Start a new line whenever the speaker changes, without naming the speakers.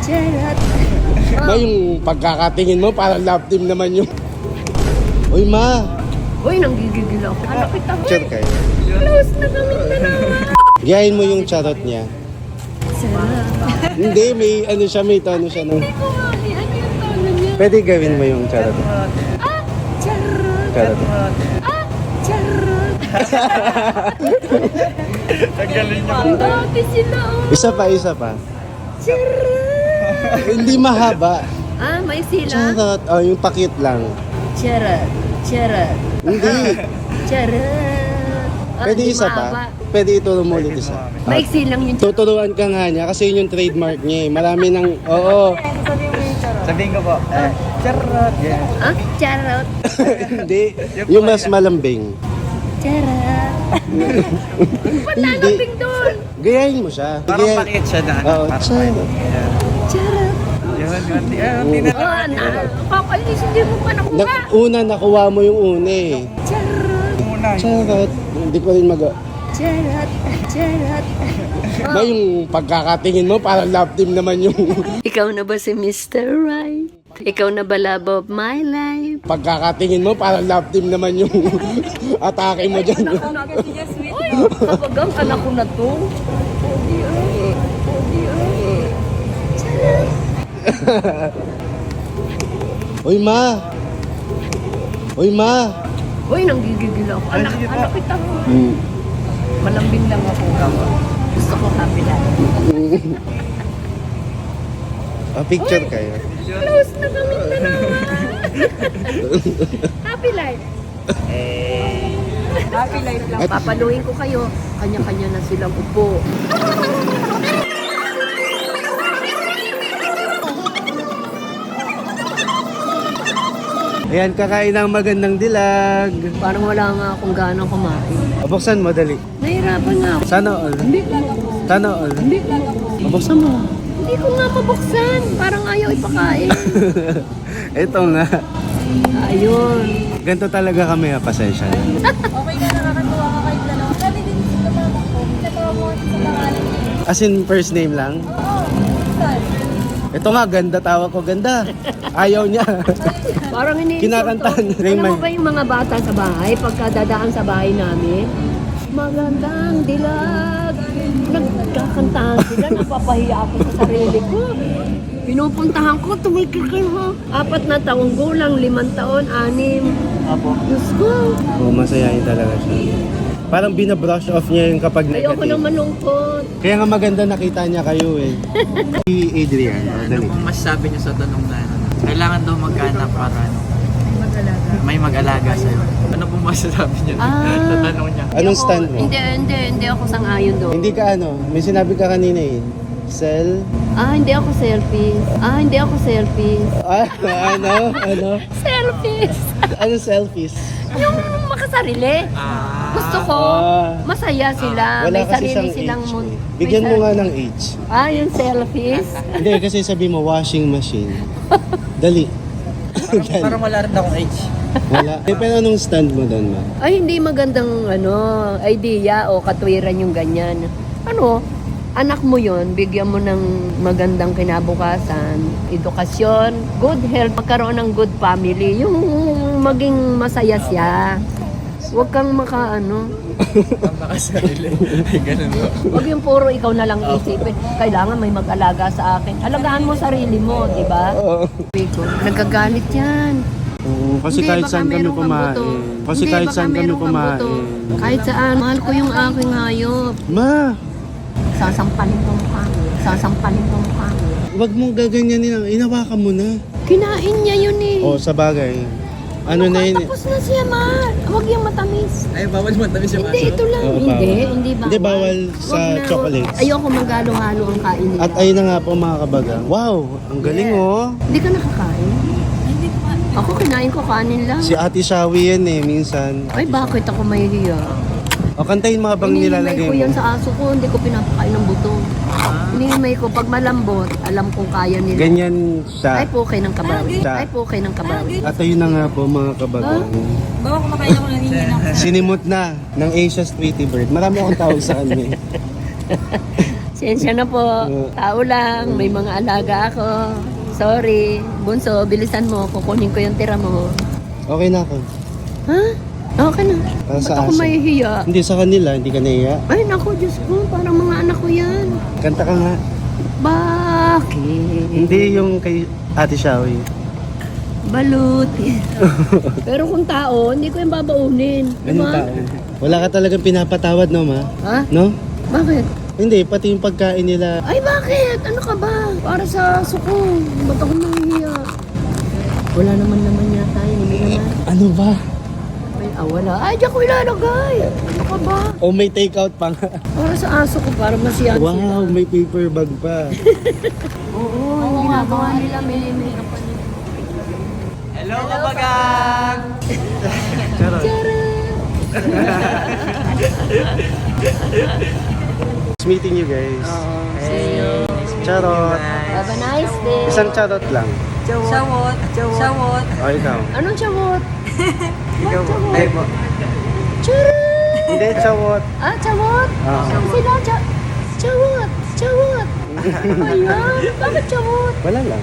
Charot.
Ma, yung pagkakatingin mo, parang love team naman yung... Uy, ma!
Uy, nanggigigil ako. Anak kita.
Picture kayo.
Close na kami dalawa.
Gayahin mo yung charot niya.
Charot.
Hindi, may ano siya, may tono siya.
Hindi ko mami. Ano yung tono niya?
Pwede gawin mo yung charot.
Ah, charot.
Charot.
Ah, charot.
Ang galing niyo.
Ang dati sila, oh.
Isa pa.
Charot.
Hindi mahaba.
Ah, may sila.
Charot. Oh, yung pakit lang.
Charot. Charot.
Hindi.
Charot. Ah,
Pwede
di
isa
mahaba.
pa. Pwede ituro mo ulit isa.
Maiksi lang yung
Tuturuan ka nga niya kasi yun yung trademark niya eh. Marami ng... Oo.
Sabihin ko po, charot. Yeah.
Ah, charot.
Hindi. Yung mas malambing.
Charot. Wala
Hindi.
nabing doon.
Gayahin mo siya.
Parang pakit siya na ano.
Oo.
Parang
Charot.
yeah.
Charot.
Yun, hindi na.
Oh, na. Kakainis, hindi mo pa nakuha.
Una, nakuha mo yung una eh.
Charot.
Muna.
Charot. Hindi ko rin
Charot. Charot.
Ma, yung pagkakatingin mo, parang love team naman yung...
Ikaw na ba si Mr. Right? Ikaw na ba love of my life?
Pagkakatingin mo, parang love team naman yung atake mo dyan.
Uy, kapagang anak ko na to. Pogi ay. Pogi ay. Charot.
Uy, ma! Uy, ma!
Uy, nanggigigil ako. Anak kita.
Hmm.
Malambing lang ako. Gusto ko happy life.
Picture kayo.
Close na kami dalawa. Happy life. Happy life lang. Papaluin ko kayo. Kanya-kanya na silang upo.
Ayan, kakain ng magandang dilag.
Parang wala nga akong ganang kumain.
Buksan mo, dali.
Nahirapan nga ako.
Sana all.
Hindi ko na.
Sana all.
Hindi ko na.
Buksan mo.
Hindi ko nga mabuksan. Parang ayaw ipakain.
Ito nga.
Ayun.
Ganito talaga kami, pasensya na.
Okay na, nakakatuwa ka kayo dalawa. Sabi din sa mama ko, natawa mo sa pangalan niya.
As in, first name lang?
Oo, saan?
Ito nga, ganda, tawag ko, ganda. Ayaw niya.
Parang ini
Kinakantahan.
Alam mo ba yung mga bata sa bahay, pagka dadaan sa bahay namin, magandang dilag. Nagkakantahan sila, napapahiya ako sa sarili ko. Pinupuntahan ko, tumikikil ho. 4 na taong gulang, 5 taon, 6.
Apo.
Diyos ko,
Masayahin talaga siya. Parang binabrush off niya yung kapag
ayoko nang
negative.
malungkot.
Kaya nga maganda nakita niya kayo eh. Si Adrian,
Ano
dali.
pong masasabi niyo sa tanong na ano? Kailangan daw magkaanak para ano? May mag-alaga sa'yo. Ano pong masasabi niyo sa tanong niya?
Anong stand mo?
Hindi ako sang-ayon doon.
Hindi ka ano, may sinabi ka kanina eh. Sell?
Hindi ako selfies.
Ano?
Selfies!
Ano selfies?
Yung makasarili. Gusto ko, masaya sila.
Wala
May
kasi
sarili
siyang
silang
age.
mun.
Eh. Bigyan mo nga ng age.
Yung selfies.
Hindi, kasi sabi mo, washing machine. Dali.
Parang wala rin akong age.
Wala. Pero anong stand mo doon, ma?
Ay, hindi magandang idea o katwiran yung ganyan. Anak mo yon, bigyan mo ng magandang kinabukasan, edukasyon, good health, magkaroon ng good family, yung maging masaya siya. Huwag kang
Ang makasarili. Ganun po.
Huwag yung puro ikaw na lang isipin. Kailangan may mag-alaga sa akin. Alagaan mo sarili mo, di ba?
Oo.
Nagagalit yan.
Kasi
Hindi,
kahit
baka
saan kami
meron kang
kumain.
buto.
Kasi
Hindi,
kahit
baka
saan kami
meron kang
kumain.
buto. Kahit saan, mahal ko yung aking hayop.
Ma,
Sasampalin ko mukha mo. Sasampalin ko mukha mo.
wag mong gaganyanin. Inawakan mo na.
Kinain niya yun eh.
Oh, sa bagay. Ano na yun?
Tapos na siya, ma. Huwag yung matamis.
Ay, bawal mo tabi siya
Hindi, ito lang.
Oo,
Hindi,
bawal.
hindi bawal.
Hindi, bawal sa
Huwag na.
chocolates.
Ayoko maghalo-halo ang kain nila.
At ayun na nga po mga kabaga. Wow, ang galing oh.
Hindi ka nakakain? Ako kinain ko kanin lang.
Si Ate Shawi yan eh, minsan.
Ay, bakit ako mahihiya?
O, kantayin mga bang
Ininimay
nilalagay
ko
mo.
yan sa aso ko, hindi ko pinapakain ng buto. Ininimay ko, pag malambot, alam kong kaya nila.
Ganyan
Ay,
siya.
pokay ng kabawi.
Siya.
Ay, pokay ng kabawi.
At ayun na nga po mga kabaga.
Bawa kumakain ako naningin ako.
Sinimot na ng Asia's Pretty Bird. Marami akong tawag sa kanya.
Si Pasensya na po. Tao lang. May mga alaga ako. Sorry. Bunso, bilisan mo. Kukunin ko yung tira mo.
Okay na ako.
Ha? Okay na.
Para
Ba't
sa
ako
aso.
mahihiya?
Hindi sa kanila, hindi ka naiya.
Ay, naku, Diyos ko. Parang mga anak ko yan.
Kanta ka nga.
Bakit?
Hindi yung kay Ate Shawi.
Baluti. Pero kung tao, hindi ko yung babaunin.
Anong tao? Wala ka talagang pinapatawad, no, ma?
Ha?
No?
Bakit?
Hindi, pati yung pagkain nila.
Ay, bakit? Ano ka ba? Para sa suko. Ba't ako mahihiya? Wala naman yata yun. Hindi naman.
Ano ba?
Ay, wala. Ay, diyan ko ilalagay. Ano ka ba?
O may takeout pa nga.
Para sa aso ko, para masiyan sila.
Wow, may paper bag pa.
Oo, yung ginagawa nila. May
Hello, kabagang!
Nice meeting you guys.
See you.
Charot.
Have a nice day.
Isang charot lang.
Shawot. Shawot.
O, ikaw.
Anong chawot?
Ikaw po. Ay po.
Churut!
Hindi, chawot.
Ah, chawot?
Ah.
Sila, chawot! Chawot! Ayan, bakit chawot?
Wala lang.